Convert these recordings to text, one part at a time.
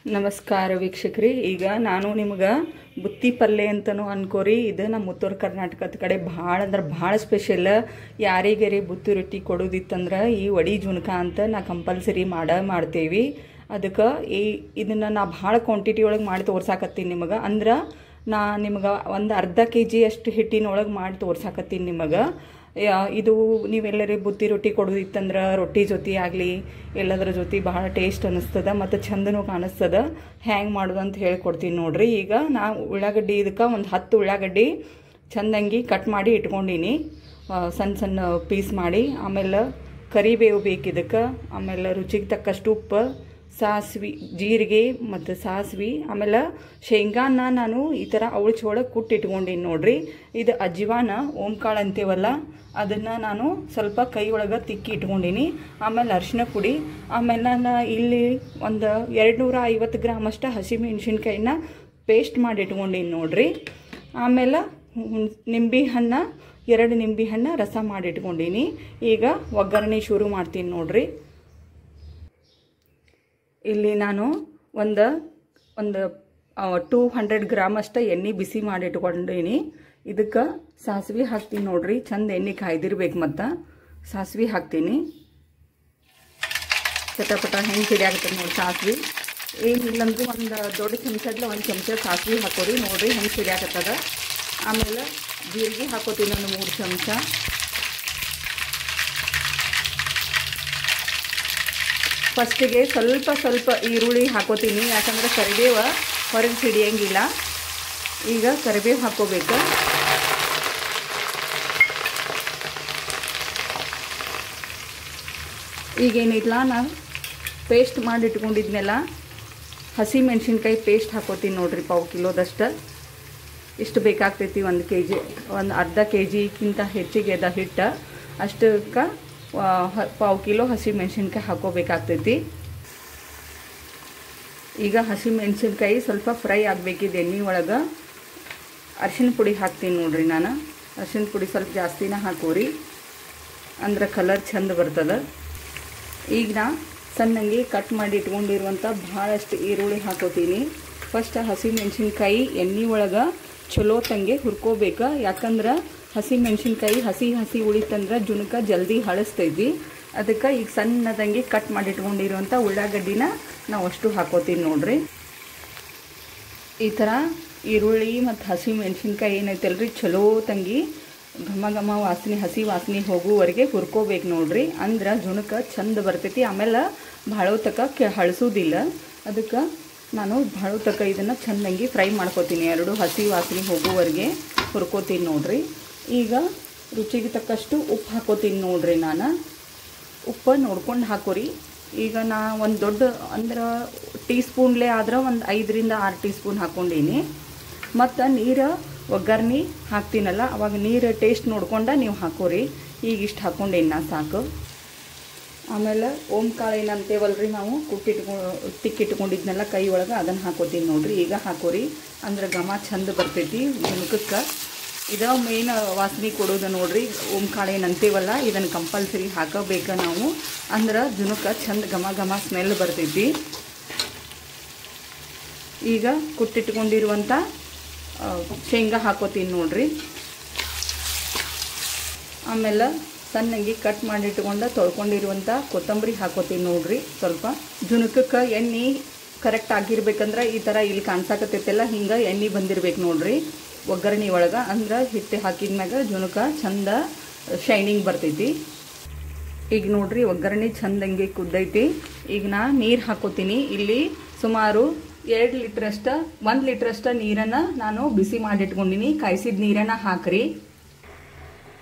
ನಮಸ್ಕಾರ ವೀಕ್ಷಕರಿ. ಈಗ ನಾನು ನಿಮಗೆ ಬುತ್ತಿ ಪಲ್ಯ ಅಂತಲೂ ಅನ್ಕೋರಿ. ಇದು ನಮ್ಮ ಉತ್ತರ ಕರ್ನಾಟಕದ ಕಡೆ ಭಾಳ ಅಂದ್ರೆ ಭಾಳ ಸ್ಪೆಷಲ್. ಯಾರಿಗಾರಿ ಬುತ್ತಿ ರೊಟ್ಟಿ ಕೊಡೋದಿತ್ತಂದ್ರೆ ಈ ವಡಿ ಜುನ್ಕ ಅಂತ ನಾ ಕಂಪಲ್ಸರಿ ಮಾಡ್ತೇವೆ. ಅದಕ್ಕೆ ಇದನ್ನು ನಾ ಭಾಳ ಕ್ವಾಂಟಿಟಿ ಒಳಗೆ ಮಾಡಿ ತೋರ್ಸಾಕತ್ತೀನಿ ನಿಮಗೆ. ಅಂದ್ರೆ ನಾ ನಿಮಗೆ ಒಂದು ಅರ್ಧ kg ಅಷ್ಟು ಹಿಟ್ಟಿನೊಳಗೆ ಮಾಡಿ ತೋರ್ಸಾಕತ್ತೀನಿ ನಿಮಗೆ. ಇದು ನೀವೆಲ್ಲರೂ ಬುತ್ತಿ ರೊಟ್ಟಿ ಕೊಡೋದಿತ್ತಂದ್ರೆ ರೊಟ್ಟಿ ಜೊತೆ ಆಗಲಿ ಎಲ್ಲದರ ಜೊತೆ ಭಾಳ ಟೇಸ್ಟ್ ಅನ್ನಿಸ್ತದೆ ಮತ್ತು ಚಂದನೂ ಕಾಣಿಸ್ತದೆ. ಹ್ಯಾಂಗೆ ಮಾಡೋದು ಅಂತ ಹೇಳ್ಕೊಡ್ತೀನಿ ನೋಡ್ರಿ. ಈಗ ನಾ ಉಳ್ಳಾಗಡ್ಡಿ ಇದಕ್ಕೆ ಒಂದು 10 ಉಳ್ಳಾಗಡ್ಡಿ ಚಂದಂಗಿ ಕಟ್ ಮಾಡಿ ಇಟ್ಕೊಂಡೀನಿ, ಸಣ್ಣ ಸಣ್ಣ ಪೀಸ್ ಮಾಡಿ. ಆಮೇಲೆ ಕರಿಬೇವು ಬೇಕು ಇದಕ್ಕೆ. ಆಮೇಲೆ ರುಚಿಗೆ ತಕ್ಕಷ್ಟು ಉಪ್ಪು, ಸಾಸ್ವಿ, ಜೀರಿಗೆ ಮತ್ತು ಸಾಸ್ವಿ. ಆಮೇಲೆ ಶೇಂಗಾನ ನಾನು ಈ ಥರ ಅವಳ್ಚಿ ಒಳಗೆ ಕುಟ್ಟಿಟ್ಕೊಂಡೀನಿ ನೋಡ್ರಿ. ಇದು ಅಜ್ವಾನ ಓಂಕಾಳು ಅಂತೀವಲ್ಲ, ಅದನ್ನು ನಾನು ಸ್ವಲ್ಪ ಕೈ ಒಳಗೆ ತಿಕ್ಕಿ ಇಟ್ಕೊಂಡೀನಿ. ಆಮೇಲೆ ಅರಿಶಿನ ಪುಡಿ. ಆಮೇಲೆ ನಾನು ಇಲ್ಲಿ ಒಂದು 250 ಗ್ರಾಮ್ ಅಷ್ಟು ಹಸಿಮೆಣ್ಸಿನ್ಕಾಯಿನ ಪೇಸ್ಟ್ ಮಾಡಿ ಇಟ್ಕೊಂಡೀನಿ ನೋಡ್ರಿ. ಆಮೇಲೆ ನಿಂಬೆ ಹಣ್ಣು 2 ನಿಂಬೆ ಹಣ್ಣು ರಸ ಮಾಡಿ ಇಟ್ಕೊಂಡೀನಿ. ಈಗ ಒಗ್ಗರಣೆ ಶುರು ಮಾಡ್ತೀನಿ ನೋಡ್ರಿ. ಇಲ್ಲಿ ನಾನು ಒಂದು 200 ಗ್ರಾಮ್ ಅಷ್ಟು ಎಣ್ಣೆ ಬಿಸಿ ಮಾಡಿ ಇಟ್ಕೊಂಡೀನಿ. ಇದಕ್ಕೆ ಸಾಸಿವೆ ಹಾಕ್ತೀನಿ ನೋಡ್ರಿ. ಚಂದ ಎಣ್ಣೆ ಕಾಯ್ದಿರ್ಬೇಕು. ಮತ್ತು ಸಾಸಿವೆ ಹಾಕ್ತೀನಿ. ಚಟಪಟ ಹೆಂಗೆ ಸಿಡಿಯಾಗ್ತದೆ ನೋಡಿ ಸಾಸಿವೆ. ಏನಿಲ್ಲಂದ್ರೂ ಒಂದು ದೊಡ್ಡ ಚಮಚದಲ್ಲಿ 1 ಚಮಚ ಸಾಸಿವೆ ಹಾಕೋರಿ ನೋಡ್ರಿ ಹೆಂಗೆ ಸಿಡಿಯಾಗತ್ತದ. ಆಮೇಲೆ ಜೀರಿಗೆ ಹಾಕೋತೀನಿ ಒಂದು 3 ಚಮಚ. ಫಸ್ಟಿಗೆ ಸ್ವಲ್ಪ ಈರುಳ್ಳಿ ಹಾಕೋತೀನಿ, ಯಾಕಂದರೆ ಕರಿಬೇವು ಹೊರಗೆ ಸಿಡಿಯಂಗಿಲ್ಲ. ಈಗ ಕರಿಬೇವು ಹಾಕೋಬೇಕು. ಈಗೇನಿಲ್ಲ, ನಾನು ಪೇಸ್ಟ್ ಮಾಡಿ ಇಟ್ಕೊಂಡಿದ್ನೆಲ್ಲ ಹಸಿ ಮೆಣಸಿನ್ಕಾಯಿ ಪೇಸ್ಟ್ ಹಾಕೋತೀನಿ ನೋಡ್ರಿ. 1/4 ಕಿಲೋದಷ್ಟು. ಇಷ್ಟು ಬೇಕಾಗ್ತೈತಿ. 1 kg, ಒಂದು ಅರ್ಧ kgಕ್ಕಿಂತ ಹೆಚ್ಚಿಗೆ ಅದ ಹಿಟ್ಟು. ಅಷ್ಟಕ್ಕೆ 1/4 ಕಿಲೋ ಹಸಿ ಮೆಣಸಿನ್ಕಾಯಿ ಹಾಕೋಬೇಕಾಗ್ತೈತಿ. ಈಗ ಹಸಿ ಮೆಣಸಿನ್ಕಾಯಿ ಸ್ವಲ್ಪ ಫ್ರೈ ಆಗಬೇಕಿದೆ ಎಣ್ಣೆ ಒಳಗೆ. ಅರಿಶಿನ ಪುಡಿ ಹಾಕ್ತೀನಿ ನೋಡ್ರಿ. ನಾನು ಅರಿಶಿನ ಪುಡಿ ಸ್ವಲ್ಪ ಜಾಸ್ತಿನ ಹಾಕೋರಿ, ಅಂದ್ರೆ ಕಲರ್ ಚಂದ ಬರ್ತದೆ. ಈಗ ನಾ ಸಣ್ಣಂಗೆ ಕಟ್ ಮಾಡಿ ಇಟ್ಕೊಂಡಿರುವಂಥ ಭಾಳಷ್ಟು ಈರುಳ್ಳಿ ಹಾಕೋತೀನಿ. ಫಸ್ಟ್ ಹಸಿ ಮೆಣಸಿನ್ಕಾಯಿ ಎಣ್ಣೆ ಒಳಗೆ ಚಲೋ ತಂಗೆ ಹುರ್ಕೋಬೇಕು. ಯಾಕಂದ್ರೆ ಹಸಿ ಮೆಣಸಿನ್ಕಾಯಿ ಹಸಿ ಉಳಿತಂದ್ರೆ ಜುನ್ಕ ಜಲ್ದಿ ಹಳಸ್ತೈತಿ. ಅದಕ್ಕೆ ಈಗ ಸಣ್ಣದಂಗೆ ಕಟ್ ಮಾಡಿ ಇಟ್ಕೊಂಡಿರುವಂಥ ಉಳ್ಳಾಗಡ್ಡಿನ ನಾವು ಅಷ್ಟು ಹಾಕೋತೀನಿ ನೋಡ್ರಿ. ಈ ಥರ ಈರುಳ್ಳಿ ಮತ್ತು ಹಸಿ ಮೆಣಸಿನ್ಕಾಯಿ ಏನೈತಲ್ರಿ ಚಲೋ ತಂಗಿ ಘಮ ವಾಸನೆ, ಹಸಿ ವಾಸನೆ ಹೋಗುವವರೆಗೆ ಹುರ್ಕೋಬೇಕು ನೋಡ್ರಿ. ಅಂದ್ರೆ ಜುನ್ಕ ಚಂದ ಬರ್ತೈತಿ. ಆಮೇಲೆ ಭಾಳ ತಕ್ಕ ಹಳಸೋದಿಲ್ಲ. ಅದಕ್ಕೆ ನಾನು ಭಾಳ ತಕ್ಕ ಇದನ್ನು ಚಂದಂಗಿ ಫ್ರೈ ಮಾಡ್ಕೋತೀನಿ. 2 ಹಸಿ ವಾಸನೆ ಹೋಗುವವರೆಗೆ ಹುರ್ಕೋತೀನಿ ನೋಡ್ರಿ. ಈಗ ರುಚಿಗೆ ತಕ್ಕಷ್ಟು ಉಪ್ಪು ಹಾಕೋತೀನಿ ನೋಡ್ರಿ. ನಾನು ಉಪ್ಪು ನೋಡ್ಕೊಂಡು ಹಾಕೋರಿ. ಈಗ ನಾ ಒಂದು ದೊಡ್ಡ ಅಂದ್ರೆ ಟೀ ಸ್ಪೂನ್ಲೇ ಆದ್ರೆ ಒಂದು 5 ರಿಂದ 6 ಟೀ ಸ್ಪೂನ್ ಹಾಕ್ಕೊಂಡೀನಿ. ಮತ್ತು ನೀರು ಒಗ್ಗರಣೆ ಹಾಕ್ತೀನಲ್ಲ, ಅವಾಗ ನೀರು ಟೇಸ್ಟ್ ನೋಡ್ಕೊಂಡು ನೀವು ಹಾಕೋರಿ. ಈಗ ಇಷ್ಟು ಹಾಕ್ಕೊಂಡೇನಿ ನಾ ಸಾಕು. ಆಮೇಲೆ ಓಂಕಾಳು ಏನಂತೇವಲ್ರಿ ನಾವು ತಿಕ್ಕಿಟ್ಕೊಂಡಿದ್ನೆಲ್ಲ ಕೈ ಒಳಗೆ, ಅದನ್ನು ಹಾಕೋತೀನಿ ನೋಡ್ರಿ. ಈಗ ಹಾಕೋರಿ, ಅಂದ್ರೆ ಘಮ ಚಂದ ಬರ್ತೈತಿ ಜುನ್ಕಕ್ಕೆ. ಇದು ಮೇನ್ ವಾಸನೆ ಕೊಡೋದು ನೋಡ್ರಿ. ಓಂಕಾಳು ಏನಂತೇವಲ್ಲ, ಇದನ್ನು ಕಂಪಲ್ಸರಿ ಹಾಕೋಬೇಕು ನಾವು. ಅಂದ್ರೆ ಜುನ್ಕ ಚಂದ ಘಮ ಸ್ಮೆಲ್ ಬರ್ತೈತಿ. ಈಗ ಕುಟ್ಟಿಟ್ಕೊಂಡಿರುವಂಥ ಶೇಂಗಾ ಹಾಕೋತೀನಿ ನೋಡ್ರಿ. ಆಮೇಲೆ ಸಣ್ಣಂಗೆ ಕಟ್ ಮಾಡಿಟ್ಕೊಂಡು ತೊಳ್ಕೊಂಡಿರುವಂಥ ಕೊತ್ತಂಬರಿ ಹಾಕೋತೀನಿ ನೋಡ್ರಿ. ಸ್ವಲ್ಪ ಜುನ್ಕಕ್ಕೆ ಎಣ್ಣೆ ಕರೆಕ್ಟ್ ಆಗಿರ್ಬೇಕಂದ್ರೆ ಈ ಥರ ಇಲ್ಲಿ ಕಾಣ್ಸಾಕತ್ತೈತೆಲ್ಲ ಹಿಂಗೆ ಎಣ್ಣೆ ಬಂದಿರ್ಬೇಕು ನೋಡ್ರಿ ಒಗ್ಗರಣೆ ಒಳಗೆ. ಅಂದ್ರೆ ಹಿಟ್ಟು ಹಾಕಿದ್ಮ್ಯಾಗ ಜುನ್ಕ ಚಂದ ಶೈನಿಂಗ್ ಬರ್ತೈತಿ. ಈಗ ನೋಡ್ರಿ ಒಗ್ಗರಣೆ ಚಂದಂಗೆ ಕುದ್ದೈತಿ. ಈಗ ನಾ ನೀರು ಹಾಕೋತೀನಿ. ಇಲ್ಲಿ ಸುಮಾರು 1 ಲೀಟ್ರಷ್ಟು ನೀರನ್ನು ನಾನು ಬಿಸಿ ಮಾಡಿಟ್ಕೊಂಡಿನಿ. ಕಾಯಿಸಿದ ನೀರನ್ನು ಹಾಕ್ರಿ.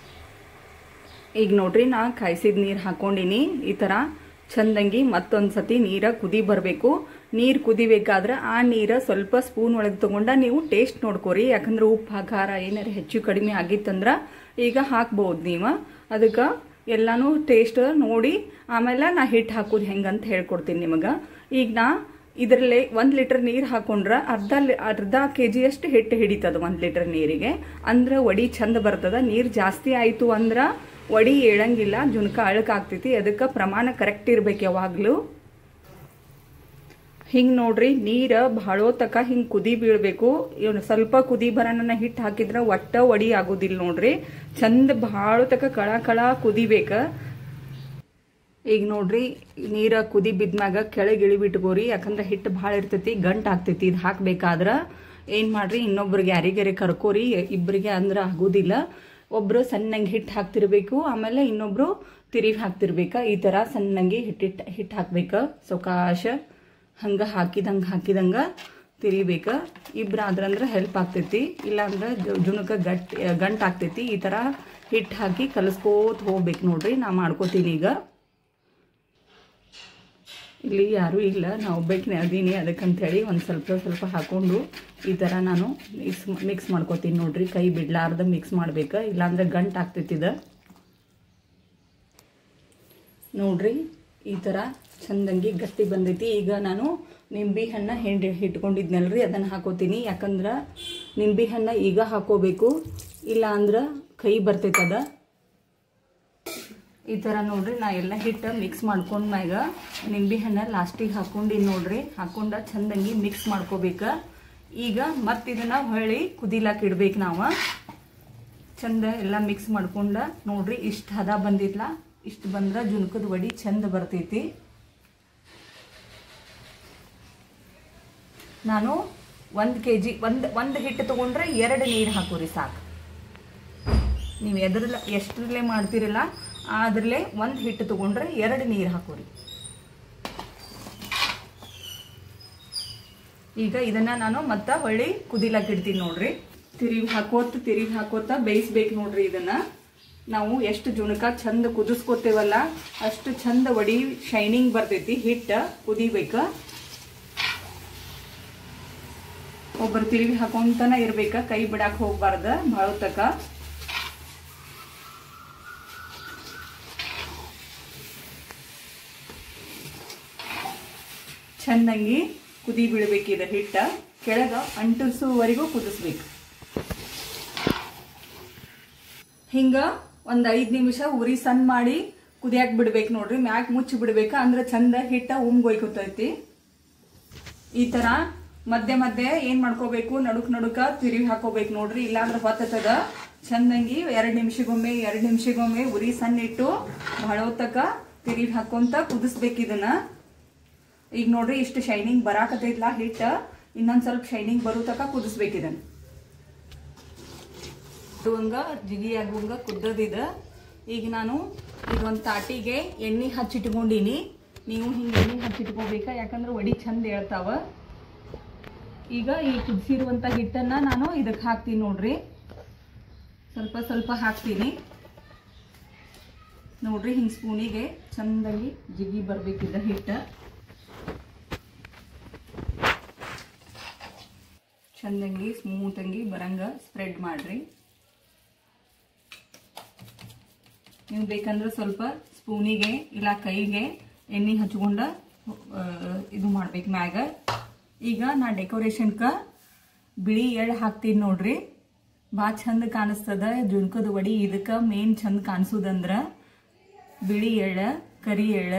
ಈಗ ನೋಡ್ರಿ ನಾ ಕಾಯಿಸಿದ ನೀರು ಹಾಕ್ಕೊಂಡಿನಿ. ಈ ಥರ ಚಂದಂಗಿ ಮತ್ತೊಂದು ಸತಿ ನೀರು ಕುದಿ ಬರಬೇಕು. ನೀರು ಕುದಿಬೇಕಾದ್ರೆ ಆ ನೀರು ಸ್ವಲ್ಪ ಸ್ಪೂನ್ ಒಳಗೆ ತೊಗೊಂಡ ನೀವು ಟೇಸ್ಟ್ ನೋಡ್ಕೋರಿ. ಯಾಕಂದ್ರೆ ಉಪ್ಪು ಖಾರ ಏನಾರು ಹೆಚ್ಚು ಕಡಿಮೆ ಆಗಿತ್ತಂದ್ರೆ ಈಗ ಹಾಕ್ಬೋದು ನೀವು. ಅದಕ್ಕೆ ಎಲ್ಲನೂ ಟೇಸ್ಟ್ ನೋಡಿ ಆಮೇಲೆ ನಾ ಹಿಟ್ಟು ಹಾಕೋದು ಹೆಂಗಂತ ಹೇಳ್ಕೊಡ್ತೀನಿ ನಿಮಗೆ. ಈಗ ನಾ ಇದರಲ್ಲಿ 1 ಲೀಟರ್ ನೀರು ಹಾಕೊಂಡ್ರೆ ಅರ್ಧ kg ಅಷ್ಟು ಹಿಟ್ಟು ಹಿಡಿತದ 1 ಲೀಟರ್ ನೀರಿಗೆ. ಅಂದ್ರೆ ವಡಿ ಚಂದ ಬರ್ತದ. ನೀರು ಜಾಸ್ತಿ ಆಯಿತು ಅಂದ್ರೆ ವಡಿ ಏಳಂಗಿಲ್ಲ, ಜುನ್ಕ ಅಳಕಾಗ್ತೈತಿ. ಅದಕ್ಕೆ ಪ್ರಮಾಣ ಕರೆಕ್ಟ್ ಇರ್ಬೇಕು ಯಾವಾಗಲೂ. ಹಿಂಗೆ ನೋಡ್ರಿ ನೀರು ಭಾಳೋ ತಕ ಹಿಂಗೆ ಕುದಿ ಬೀಳ್ಬೇಕು. ಇವನು ಸ್ವಲ್ಪ ಕುದಿ ಬರೋಣ ಹಿಟ್ಟು ಹಾಕಿದ್ರೆ ಒಟ್ಟ ಒಡಿ ಆಗೋದಿಲ್ಲ ನೋಡ್ರಿ. ಚಂದ ಭಾಳ ತಕ ಕಳ ಕಳ ಕುದಿಬೇಕ. ಈಗ ನೋಡ್ರಿ ನೀರ ಕುದಿ ಬಿದ್ಮ್ಯಾಗ ಕೆಳಗೆ ಇಳಿಬಿಟ್ಕೋರಿ, ಯಾಕಂದ್ರೆ ಹಿಟ್ಟು ಭಾಳ ಇರ್ತೈತಿ, ಗಂಟು ಆಗ್ತೈತಿ. ಇದು ಹಾಕ್ಬೇಕಾದ್ರ ಏನ್ ಮಾಡ್ರಿ, ಇನ್ನೊಬ್ರಿಗೆ ಯಾರಿಗಾರೆ ಕರ್ಕೋರಿ, ಇಬ್ಬರಿಗೆ ಅಂದ್ರೆ ಆಗೋದಿಲ್ಲ. ಒಬ್ರು ಸಣ್ಣಂಗೆ ಹಿಟ್ಟು ಹಾಕ್ತಿರ್ಬೇಕು, ಆಮೇಲೆ ಇನ್ನೊಬ್ರು ತಿರುವಿ ಹಾಕ್ತಿರ್ಬೇಕ. ಈ ತರ ಸಣ್ಣಂಗೆ ಹಿಟ್ಟು ಹಾಕ್ಬೇಕ. ಸೌಕಾಶ ಹಂಗ ಹಾಕಿದಂಗ ತಿರಿಬೇಕ. ಇಬ್ರಾದ್ರಂದ್ರೆ ಹೆಲ್ಪ್ ಆಗ್ತೈತಿ, ಇಲ್ಲಾಂದ್ರೆ ಜುಣಕ ಗಂಟು ಆಗ್ತೈತಿ. ಈ ತರ ಹಿಟ್ಟು ಹಾಕಿ ಕಲಸ್ಕೋತ ಹೋಗ್ಬೇಕು ನೋಡ್ರಿ. ನಾ ಮಾಡ್ಕೋತೀನಿ. ಈಗ ಇಲ್ಲಿ ಯಾರೂ ಇಲ್ಲ, ನಾ ಒಬ್ಬಾಕಿನೇ ಅದೀನಿ, ಅದಕ್ಕಂತೇಳಿ ಒಂದು ಸ್ವಲ್ಪ ಹಾಕೊಂಡು ಈ ಥರ ನಾನು ಮಿಕ್ಸ್ ಮಾಡ್ಕೋತೀನಿ ನೋಡ್ರಿ. ಕೈ ಬಿಡ್ಲಾರ್ದ ಮಿಕ್ಸ್ ಮಾಡ್ಬೇಕು, ಇಲ್ಲಾಂದ್ರೆ ಗಂಟು ಆಗ್ತೈತಿದ ನೋಡ್ರಿ. ಈ ಥರ ಚಂದಂಗಿ ಗಟ್ಟಿ ಬಂದೈತಿ. ಈಗ ನಾನು ನಿಂಬೆ ಹಣ್ಣ ಇಟ್ಕೊಂಡಿದ್ನಲ್ರಿ ಅದನ್ನು ಹಾಕೋತೀನಿ. ಯಾಕಂದ್ರೆ ನಿಂಬೆ ಹಣ್ಣ ಈಗ ಹಾಕೋಬೇಕು, ಇಲ್ಲ ಅಂದ್ರೆ ಕೈ ಬರ್ತೈತದ. ಈ ಥರ ನೋಡ್ರಿ ನಾ ಎಲ್ಲ ಹಿಟ್ಟು ಮಿಕ್ಸ್ ಮಾಡ್ಕೊಂಡ್ಮ್ಯಾಗ ನಿಂಬೆ ಹಣ್ಣ ಲಾಸ್ಟಿಗೆ ಹಾಕೊಂಡಿನಿ ನೋಡ್ರಿ. ಹಾಕೊಂಡ ಚಂದಂಗಿ ಮಿಕ್ಸ್ ಮಾಡ್ಕೋಬೇಕ. ಈಗ ಇದನ್ನ ಹೊಳ್ಳಿ ಕುದಿಲಾಕ ಇಡ್ಬೇಕು. ನಾವು ಚಂದ ಎಲ್ಲ ಮಿಕ್ಸ್ ಮಾಡ್ಕೊಂಡ ನೋಡ್ರಿ ಇಷ್ಟು ಹದ ಬಂದಿಲ್ಲ. ಇಷ್ಟು ಬಂದ್ರೆ ಜುನ್ಕದ ವಡಿ ಚಂದ ಬರ್ತೈತಿ. ನಾನು 1 kg ಒಂದು ಹಿಟ್ಟು ತಗೊಂಡ್ರೆ 2 ನೀರು ಹಾಕೋರಿ ಸಾಕು. ನೀವು ಎಷ್ಟರಲ್ಲೇ ಮಾಡ್ತಿರಲ್ಲ ಅದ್ರಲ್ಲೇ 1 ಹಿಟ್ಟು ತಗೊಂಡ್ರೆ 2 ನೀರು ಹಾಕೋರಿ. ಈಗ ಇದನ್ನ ನಾನು ಮತ್ತೆ ಹೊಳ್ಳಿ ಕುದಿಲಾಕ ಇಡ್ತೀನಿ ನೋಡ್ರಿ. ತಿರುವಿ ಹಾಕೋತ ಬೇಯಿಸ್ಬೇಕು ನೋಡ್ರಿ. ಇದನ್ನ ನಾವು ಎಷ್ಟು ಜುಣಕ ಚಂದ ಕುದಿಸ್ಕೋತೇವಲ್ಲ ಅಷ್ಟು ಚಂದ ವಡಿ ಶೈನಿಂಗ್ ಬರ್ತೈತಿ. ಹಿಟ್ಟ ಕುದಿಬೇಕ. ಒಬ್ಬರು ತಿರುವಿ ಹಾಕೊಂತನ ಇರ್ಬೇಕ, ಕೈ ಬಿಡಾಕ ಹೋಗ್ಬಾರ್ದ ಭಾಳ ತಕ. ಚಂದಂಗಿ ಕುದಿ ಬೀಳ್ಬೇಕಿದ ಹಿಟ್ಟ. ಕೆಳಗ ಅಂಟಿಸುವವರೆಗೂ ಕುದಿಸ್ಬೇಕು. ಹಿಂಗ ಒಂದ್ 5 ನಿಮಿಷ ಉರಿ ಸಣ್ಣ ಮಾಡಿ ಕುದಿಯಾಕ ಬಿಡ್ಬೇಕು ನೋಡ್ರಿ. ಮ್ಯಾಕ್ ಮುಚ್ಚಿ ಬಿಡ್ಬೇಕ, ಅಂದ್ರೆ ಚಂದ ಹಿಟ್ಟ ಉಮ್ಗೊಯ್ಕೊತೈತಿ. ಈ ತರ ಮಧ್ಯೆ ಏನ್ ಮಾಡ್ಕೋಬೇಕು, ನಡುಕ ತಿರುವಿ ಹಾಕೋಬೇಕು ನೋಡ್ರಿ. ಇಲ್ಲಾಂದ್ರೆ ಹೊತ್ತದ ಚಂದಂಗಿ 2 ನಿಮಿಷಗೊಮ್ಮೆ ಉರಿ ಸಣ್ಣ ಇಟ್ಟು ಬಹಳ ಹೊತ್ತಕ ತಿರುವಿ ಹಾಕೊಂತ ಕುದಿಸ್ಬೇಕು ಇದನ್ನ. ಈಗ ನೋಡ್ರಿ ಇಷ್ಟು ಶೈನಿಂಗ್ ಬರಾಕತೈತ್ಲ ಹಿಟ್ಟ, ಇನ್ನೊಂದ್ ಸ್ವಲ್ಪ ಶೈನಿಂಗ್ ಬರೋ ತಕ ಕುದಿಸ್ಬೇಕಿದನ್ನ. ಹಂಗ ಜಿಗಿ ಆಗುವಂಗ ಕುದ್ದದಿದ. ಈಗ ನಾನು ಇದೊಂದು ತಾಟಿಗೆ ಎಣ್ಣೆ ಹಚ್ಚಿಟ್ಕೊಂಡಿನಿ. ನೀವು ಹಿಂಗೆ ಎಣ್ಣೆ ಹಚ್ಚಿಟ್ಕೋಬೇಕ, ಯಾಕಂದ್ರೆ ವಡಿ ಚಂದ ಹೇಳ್ತಾವ. ಈಗ ಈ ಕುದಿಸಿರುವಂತ ಹಿಟ್ಟನ್ನ ನಾನು ಇದಕ್ಕೆ ಹಾಕ್ತೀನಿ ನೋಡ್ರಿ. ಸ್ವಲ್ಪ ಹಾಕ್ತೀನಿ ನೋಡ್ರಿ. ಹಿಂಗೆ ಸ್ಪೂನಿಗೆ ಚಂದಾಗಿ ಜಿಗಿ ಬರ್ಬೇಕಿದ್ದ ಹಿಟ್ಟ. ಚಂದಂಗಿ ಸ್ಮೂತಂಗಿ ಬರಂಗ ಸ್ಪ್ರೆಡ್ ಮಾಡ್ರಿ. ನೀವು ಬೇಕಂದ್ರೆ ಸ್ವಲ್ಪ ಸ್ಪೂನಿಗೆ ಇಲ್ಲ ಕೈಗೆ ಎಣ್ಣೆ ಹಚ್ಕೊಂಡ ಇದು ಮಾಡ್ಬೇಕು ಮ್ಯಾಗ. ಈಗ ನಾ ಡೆಕೋರೇಷನ್ಕ ಬಿಳಿ ಎಳ್ಳು ಹಾಕ್ತೀನಿ ನೋಡ್ರಿ. ಭಾಳ ಚಂದ ಕಾಣಿಸ್ತದ ಜುಣ್ಕದ ವಡಿ. ಇದಕ್ಕೆ ಮೇನ್ ಚಂದ ಕಾಣಿಸೋದಂದ್ರ ಬಿಳಿ ಎಳ್ಳ, ಕರಿ ಎಳ್ಳ,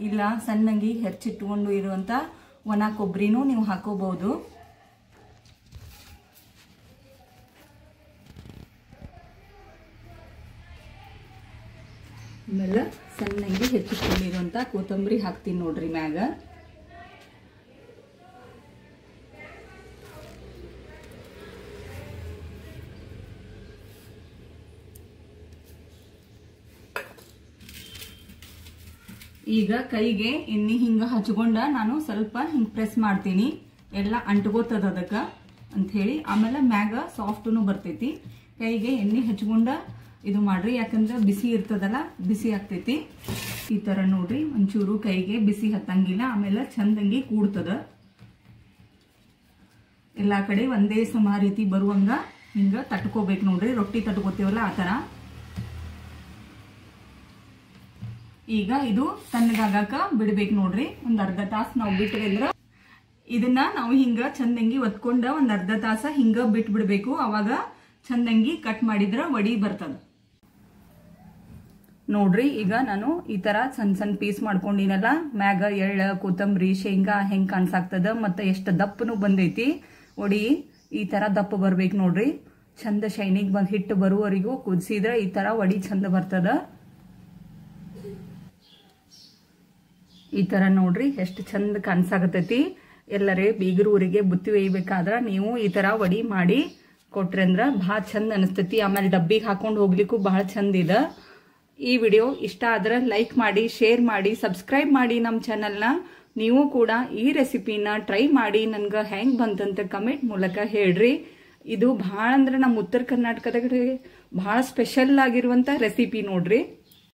ಇಲ್ಲ ಸಣ್ಣಂಗಿ ಹೆಚ್ಚಿಟ್ಕೊಂಡು ಇರುವಂತ ಒಣ ಕೊಬ್ಬರಿನೂ ನೀವು ಹಾಕೋಬಹುದು. ಆಮೇಲೆ ಸಣ್ಣಂಗಿ ಹೆಚ್ಚಿಟ್ಕೊಂಡಿರುವಂತ ಕೊತ್ತಂಬರಿ ಹಾಕ್ತೀನಿ ನೋಡ್ರಿ ಮ್ಯಾಗ. ಈಗ ಕೈಗೆ ಎಣ್ಣೆ ಹಿಂಗ ಹಚ್ಕೊಂಡ ನಾನು ಸ್ವಲ್ಪ ಹಿಂಗ್ ಪ್ರೆಸ್ ಮಾಡ್ತೀನಿ, ಎಲ್ಲ ಅಂಟ್ಕೋತದ ಅದಕ್ಕ ಅಂತ ಹೇಳಿ. ಆಮೇಲೆ ಮ್ಯಾಗ ಸಾಫ್ಟನು ಬರ್ತೈತಿ. ಕೈಗೆ ಎಣ್ಣೆ ಹಚ್ಕೊಂಡ ಇದು ಮಾಡ್ರಿ, ಯಾಕಂದ್ರೆ ಬಿಸಿ ಇರ್ತದಲ್ಲ, ಬಿಸಿ ಆಗ್ತೈತಿ. ಈ ತರ ನೋಡ್ರಿ ಒಂಚೂರು ಕೈಗೆ ಬಿಸಿ ಹತ್ತಂಗಿಲ್ಲ. ಆಮೇಲೆ ಚಂದಂಗಿ ಕೂಡ್ತದ. ಎಲ್ಲಾ ಕಡೆ ಒಂದೇ ಸಮ ರೀತಿ ಬರುವಂಗ ಹಿಂಗ ತಟ್ಕೋಬೇಕು ನೋಡ್ರಿ. ರೊಟ್ಟಿ ತಟ್ಕೋತೀವಲ್ಲ ಆ ತರ. ಈಗ ಇದು ತಣ್ಣಗಾಗಕ ಬಿಡ್ಬೇಕು ನೋಡ್ರಿ. ಒಂದ್ ಅರ್ಧ ತಾಸು ನಾವು ಬಿಟ್ರಿ ಅಂದ್ರ ಇದನ್ನ ನಾವು ಹಿಂಗ ಚಂದಂಗಿ ಒತ್ಕೊಂಡ ಒಂದ್ ಅರ್ಧ ತಾಸ ಹಿಂಗ ಬಿಟ್ ಬಿಡ್ಬೇಕು. ಅವಾಗ ಚಂದಂಗಿ ಕಟ್ ಮಾಡಿದ್ರ ವಡಿ ಬರ್ತದ ನೋಡ್ರಿ ಈಗ ನಾನು ಈ ತರ ಸಣ್ಣ ಸಣ್ಣ ಪೀಸ್ ಮಾಡ್ಕೊಂಡಿನಲ್ಲ, ಮ್ಯಾಗ ಎಳ್ಳ ಕೊತ್ತಂಬರಿ ಶೇಂಗಾ ಹೆಂಗ್ ಕಾಣ್ಸಾಗ್ತದ ಮತ್ತೆ ಎಷ್ಟು ದಪ್ಪನು ಬಂದೈತಿ. ಒಡಿ ಈ ತರ ದಪ್ಪ ಬರ್ಬೇಕು ನೋಡ್ರಿ. ಚಂದ ಶೈನಿಂಗ್ ಬಂದ್ ಹಿಟ್ಟು ಬರುವವರೆಗೂ ಕುದಿಸಿದ್ರೆ ಈ ತರ ವಡಿ ಚಂದ ಬರ್ತದ. ಈ ತರ ನೋಡ್ರಿ ಎಷ್ಟು ಚಂದ ಕಾಣ್ಸಾಗತೈತಿ. ಎಲ್ಲರೇ ಬೀಗರೂರಿಗೆ ಬುತ್ತಿ ಒಯ್ಯಬೇಕಾದ್ರ ನೀವು ಈ ತರ ವಡಿ ಮಾಡಿ ಕೊಟ್ರಿ ಅಂದ್ರ ಬಹಳ ಚಂದ ಅನಿಸ್ತೈತಿ. ಆಮೇಲೆ ಡಬ್ಬಿಗೆ ಹಾಕೊಂಡು ಹೋಗ್ಲಿಕ್ಕೂ ಬಹಳ ಚಂದ ಇದೆ. ಈ ವಿಡಿಯೋ ಇಷ್ಟ ಆದ್ರೆ ಲೈಕ್ ಮಾಡಿ, ಶೇರ್ ಮಾಡಿ, ಸಬ್ಸ್ಕ್ರೈಬ್ ಮಾಡಿ ನಮ್ಮ ಚಾನಲ್ನ. ನೀವು ಕೂಡ ಈ ರೆಸಿಪಿನ ಟ್ರೈ ಮಾಡಿ ನನ್ಗೆ ಹೆಂಗ್ ಬಂತಂತ ಕಮೆಂಟ್ ಮೂಲಕ ಹೇಳ್ರಿ. ಇದು ಬಹಳ ಅಂದ್ರೆ ನಮ್ಮ ಉತ್ತರ ಕರ್ನಾಟಕದಾಗ ಬಹಳ ಸ್ಪೆಷಲ್ ಆಗಿರುವಂತ ರೆಸಿಪಿ ನೋಡ್ರಿ.